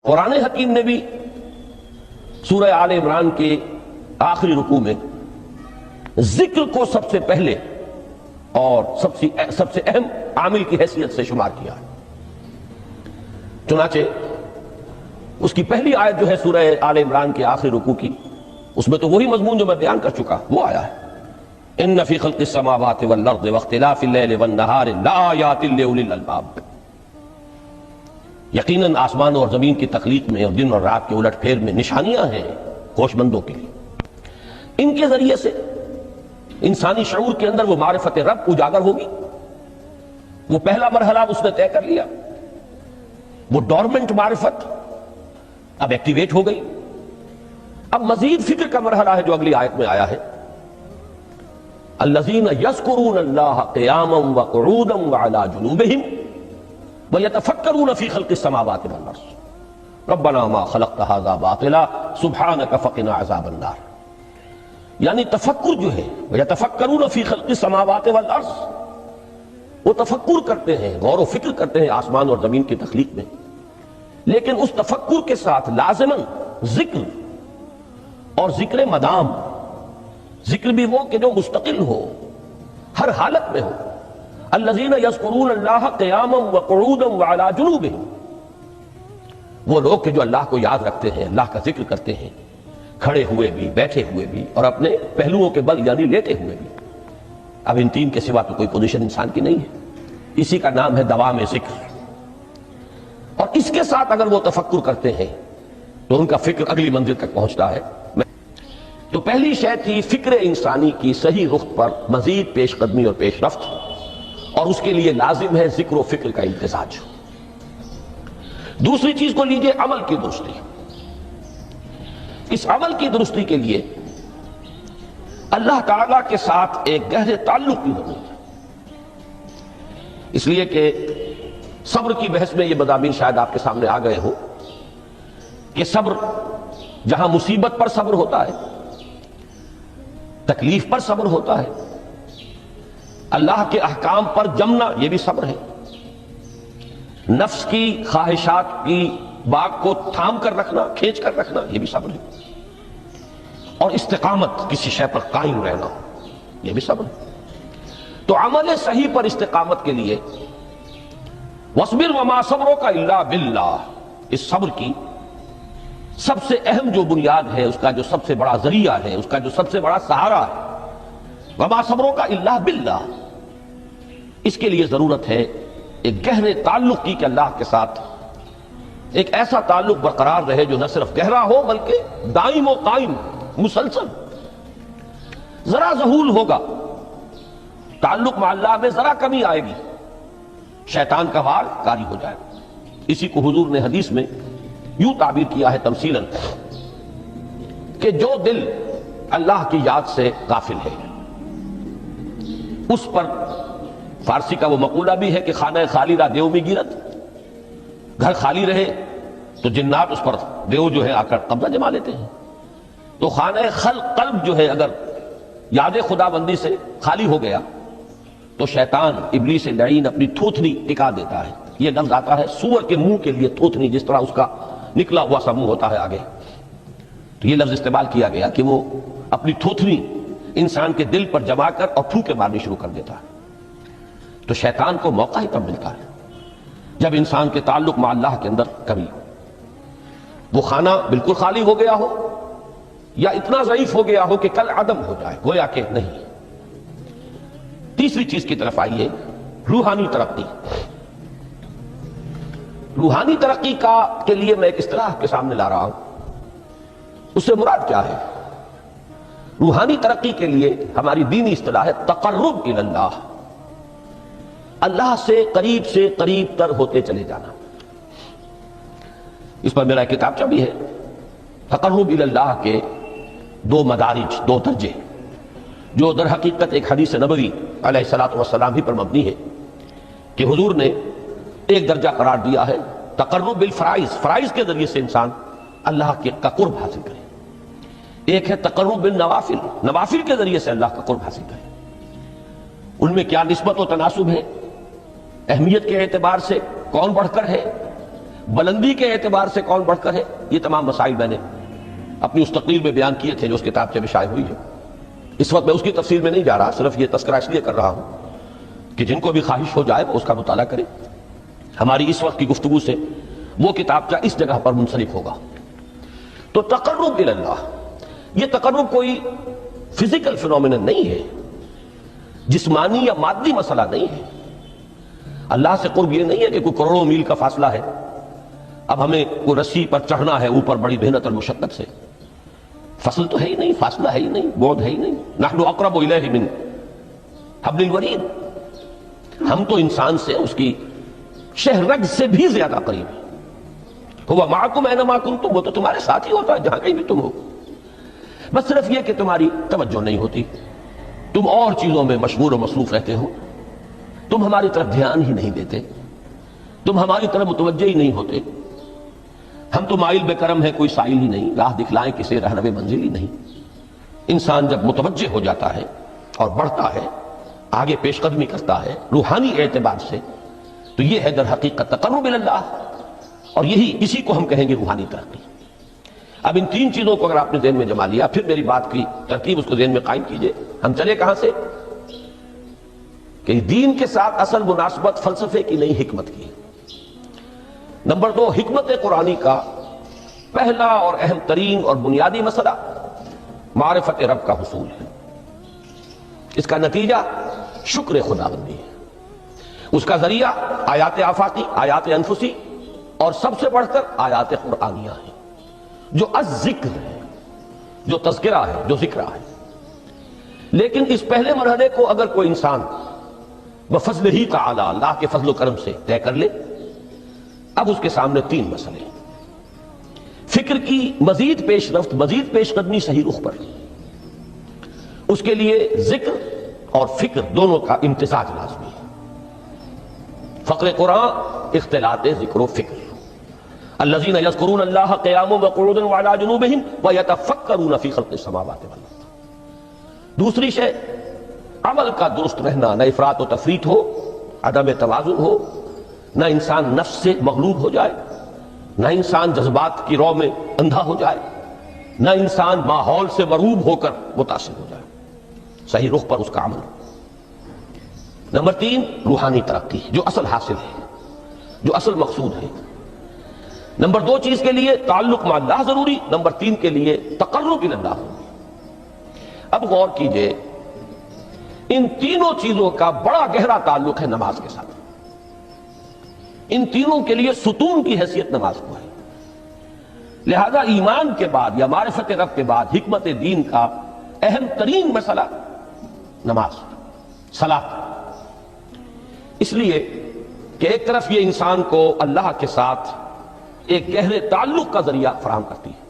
قرآن حکیم نے بھی سورہ آل عمران کے آخری رکوع میں ذکر کو سب سے پہلے اور سب سے اہم عامل کی حیثیت سے شمار کیا ہے۔ چنانچہ اس کی پہلی آیت جو ہے سورہ آل عمران کے آخری رکوع کی، اس میں تو وہی مضمون جو میں بیان کر چکا وہ آیا ہے، ان فی خلق السماوات والارض واختلاف اللیل والنہار لآیات لأولی الالباب۔ یقیناً آسمان اور زمین کی تخلیق میں اور دن اور رات کے الٹ پھیر میں نشانیاں ہیں ہوش مندوں کے لیے۔ ان کے ذریعے سے انسانی شعور کے اندر وہ معرفت رب اجاگر ہوگی۔ وہ پہلا مرحلہ اس نے طے کر لیا، وہ ڈورمنٹ معرفت اب ایکٹیویٹ ہو گئی۔ اب مزید فکر کا مرحلہ ہے جو اگلی آیت میں آیا ہے، الذین یذکرون اللہ قیاما وقعودا وعلی جنوبہم وَيَتَفَكَّرُونَ فِي خَلْقِ السَّمَاوَاتِ وَالْأَرْضِ رَبَّنَا مَا خَلَقْتَ هَذَا بَاطِلًا سُبْحَانَكَ فَقِنَا عَذَابَ النَّارِ۔ یعنی تفکر جو ہے وَيَتَفَكَّرُونَ فِي خَلْقِ السَّمَاوَاتِ وَالْأَرْضِ، وہ تفکر کرتے ہیں، غور و فکر کرتے ہیں آسمان اور زمین کی تخلیق میں، لیکن اس تفکر کے ساتھ لازماً ذکر اور ذکر مدام، ذکر بھی وہ کہ جو مستقل ہو، ہر حالت میں ہو۔ الذین یذکرون اللہ قیاما وقعودا وعلی جنوبہم، وہ لوگ کہ جو اللہ کو یاد رکھتے ہیں، اللہ کا ذکر کرتے ہیں، کھڑے ہوئے بھی، بیٹھے ہوئے بھی، اور اپنے پہلوؤں کے بل یعنی لیٹے ہوئے بھی۔ اب ان تین کے سوا تو کوئی پوزیشن انسان کی نہیں ہے، اسی کا نام ہے دوام ذکر۔ اور اس کے ساتھ اگر وہ تفکر کرتے ہیں تو ان کا فکر اگلی منزل تک پہنچتا ہے۔ تو پہلی شے تھی فکر انسانی کی صحیح رخ پر مزید پیش قدمی اور پیش رفت، اور اس کے لیے لازم ہے ذکر و فکر کا امتزاج۔ دوسری چیز کو لیجئے عمل کی درستی۔ اس عمل کی درستی کے لیے اللہ تعالیٰ کے ساتھ ایک گہرے تعلق کی ضرورت ہے، اس لیے کہ صبر کی بحث میں یہ مضامین شاید آپ کے سامنے آ گئے ہو کہ صبر، جہاں مصیبت پر صبر ہوتا ہے، تکلیف پر صبر ہوتا ہے، اللہ کے احکام پر جمنا یہ بھی صبر ہے، نفس کی خواہشات کی باغ کو تھام کر رکھنا، کھینچ کر رکھنا یہ بھی صبر ہے، اور استقامت کسی شے پر قائم رہنا یہ بھی صبر ہے۔ تو عمل صحیح پر استقامت کے لیے وَاصْبِرْ وَمَا صَبْرُكَ إِلَّا بِاللَّهِ، اس صبر کی سب سے اہم جو بنیاد ہے، اس کا جو سب سے بڑا ذریعہ ہے، اس کا جو سب سے بڑا سہارا ہے، وَمَا صَبْرُكَ إِلَّا بِاللَّهِ، اس کے لیے ضرورت ہے ایک گہرے تعلق کی کہ اللہ کے ساتھ ایک ایسا تعلق برقرار رہے جو نہ صرف گہرا ہو بلکہ دائم و قائم، مسلسل۔ ذرا ذہول ہوگا تعلق مع اللہ میں، ذرا کمی آئے گی، شیطان کا وار کاری ہو جائے گا۔ اسی کو حضور نے حدیث میں یوں تعبیر کیا ہے تمثیلاً کہ جو دل اللہ کی یاد سے غافل ہے، اس پر فارسی کا وہ مقولہ بھی ہے کہ خانہ خالی را دیو میں گیرت، گھر خالی رہے تو جنات اس پر دیو جو ہے آ کر قبضہ جما لیتے ہیں۔ تو خانہ قلب جو ہے اگر یاد خدا بندی سے خالی ہو گیا تو شیطان ابلیس لعین اپنی تھوتنی ٹکا دیتا ہے۔ یہ لفظ آتا ہے سور کے منہ کے لیے تھوتنی، جس طرح اس کا نکلا ہوا سا منہ ہوتا ہے آگے، تو یہ لفظ استعمال کیا گیا کہ وہ اپنی تھوتنی انسان کے دل پر جما کر اور پھوکے مارنی شروع کر دیتا ہے۔ تو شیطان کو موقع ہی تب ملتا ہے جب انسان کے تعلق مع اللہ کے اندر کمی ہو، وہ خانہ بالکل خالی ہو گیا ہو یا اتنا ضعیف ہو گیا ہو کہ کل عدم ہو جائے، گویا کہ نہیں۔ تیسری چیز کی طرف آئیے، روحانی ترقی۔ روحانی ترقی کے لیے میں ایک اصطلاح کے سامنے لا رہا ہوں، اس سے مراد کیا ہے؟ روحانی ترقی کے لیے ہماری دینی اصطلاح ہے تقرب الی اللہ، اللہ سے قریب تر ہوتے چلے جانا۔ اس پر میرا ایک کتابچہ بھی ہے، تقرب الی اللہ کے دو مدارج، دو درجے، جو در حقیقت ایک حدیث نبوی علیہ الصلوۃ والسلام ہی پر مبنی ہے کہ حضور نے ایک درجہ قرار دیا ہے تقرب بالفرائض، فرائض کے ذریعے سے انسان اللہ کا قرب حاصل کرے۔ ایک ہے تقرب بالنوافل، نوافل کے ذریعے سے اللہ کا قرب حاصل کرے۔ ان میں کیا نسبت و تناسب ہے، اہمیت کے اعتبار سے کون بڑھ کر ہے، بلندی کے اعتبار سے کون بڑھ کر ہے، یہ تمام مسائل میں نے اپنی اس تقریر میں بیان کیے تھے جو اس کتاب میں شائع ہوئی ہے۔ اس وقت میں اس کی تفصیل میں نہیں جا رہا، صرف یہ تذکرہ اس لیے کر رہا ہوں کہ جن کو بھی خواہش ہو جائے وہ اس کا مطالعہ کرے۔ ہماری اس وقت کی گفتگو سے وہ کتابچہ اس جگہ پر منسلک ہوگا۔ تو تقرب الی اللہ، یہ تقرب کوئی فزیکل فینومینن نہیں ہے، جسمانی یا مادی مسئلہ نہیں ہے۔ اللہ سے قرب یہ نہیں ہے کہ کوئی کروڑوں میل کا فاصلہ ہے، اب ہمیں کوئی رسی پر چڑھنا ہے اوپر بڑی محنت اور مشقت سے۔ فصل تو ہے ہی نہیں، فاصلہ ہے ہی نہیں، بعد ہے ہی نہیں۔ نحن اقرب الیہ من حبل الورید، ہم تو انسان سے اس کی شہرگ سے بھی زیادہ قریب ہیں۔ ہوا معکم اینما کنتم، وہ تو تمہارے ساتھ ہی ہوتا ہے جہاں کہیں بھی تم ہو، بس صرف یہ کہ تمہاری توجہ نہیں ہوتی، تم اور چیزوں میں مشغول و مصروف رہتے ہو، تم ہماری طرف دھیان ہی نہیں دیتے، تم ہماری طرف متوجہ ہی نہیں ہوتے۔ ہم تو مائل بے کرم ہے، کوئی سائل ہی نہیں، راہ دکھلائیں کسے رہنو منزل ہی نہیں۔ انسان جب متوجہ ہو جاتا ہے اور بڑھتا ہے، آگے پیش قدمی کرتا ہے روحانی اعتبار سے، تو یہ ہے در حقیقت تقرب الی اللہ، اور یہی اسی کو ہم کہیں گے روحانی ترقی۔ اب ان تین چیزوں کو اگر آپ نے ذہن میں جما لیا، پھر میری بات کی ترتیب اس کو ذہن میں قائم کیجئے۔ ہم چلے کہاں سے؟ کہ دین کے ساتھ اصل مناسبت فلسفے کی نہیں، حکمت کی۔ نمبر 2، حکمت قرآنی کا پہلا اور اہم ترین اور بنیادی مسئلہ معرفت رب کا حصول ہے۔ اس کا نتیجہ شکر خداوندی ہے، اس کا ذریعہ آیات آفاقی، آیات انفسی، اور سب سے بڑھ کر آیات قرآنیہ ہیں جو الذکر ہے، جو تذکرہ ہے، جو ذکرہ ہے۔ لیکن اس پہلے مرحلے کو اگر کوئی انسان بفضل ہی تعالی، اللہ کے فضل و کرم سے طے کر لے، اب اس کے سامنے تین مسئلے ہیں۔ فکر کی مزید پیش رفت، مزید پیش قدمی صحیح رخ پر، اس کے لیے ذکر اور فکر دونوں کا امتزاج لازمی ہے۔ فقر قرآن اختلاط ذکر و فکر۔ الذین یذکرون اللہ قیاما وقعودا وعلی جنوبہم ویتفکرون فی خلق السماوات والارض۔ دوسری شے عمل کا درست رہنا، نہ افراط و تفریط ہو، عدم توازن ہو، نہ انسان نفس سے مغلوب ہو جائے، نہ انسان جذبات کی رو میں اندھا ہو جائے، نہ انسان ماحول سے مرعوب ہو کر متاثر ہو جائے، صحیح رخ پر اس کا عمل۔ نمبر 3، روحانی ترقی، جو اصل حاصل ہے، جو اصل مقصود ہے۔ نمبر 2 چیز کے لیے تعلق مع اللہ ضروری، نمبر 3 کے لیے تقرب الی اللہ ضروری۔ اب غور کیجئے، ان تینوں چیزوں کا بڑا گہرا تعلق ہے نماز کے ساتھ۔ ان تینوں کے لیے ستون کی حیثیت نماز کو ہے، لہذا ایمان کے بعد یا معرفت رب کے بعد حکمت دین کا اہم ترین مسئلہ نماز، صلاۃ، اس لیے کہ ایک طرف یہ انسان کو اللہ کے ساتھ ایک گہرے تعلق کا ذریعہ فراہم کرتی ہے،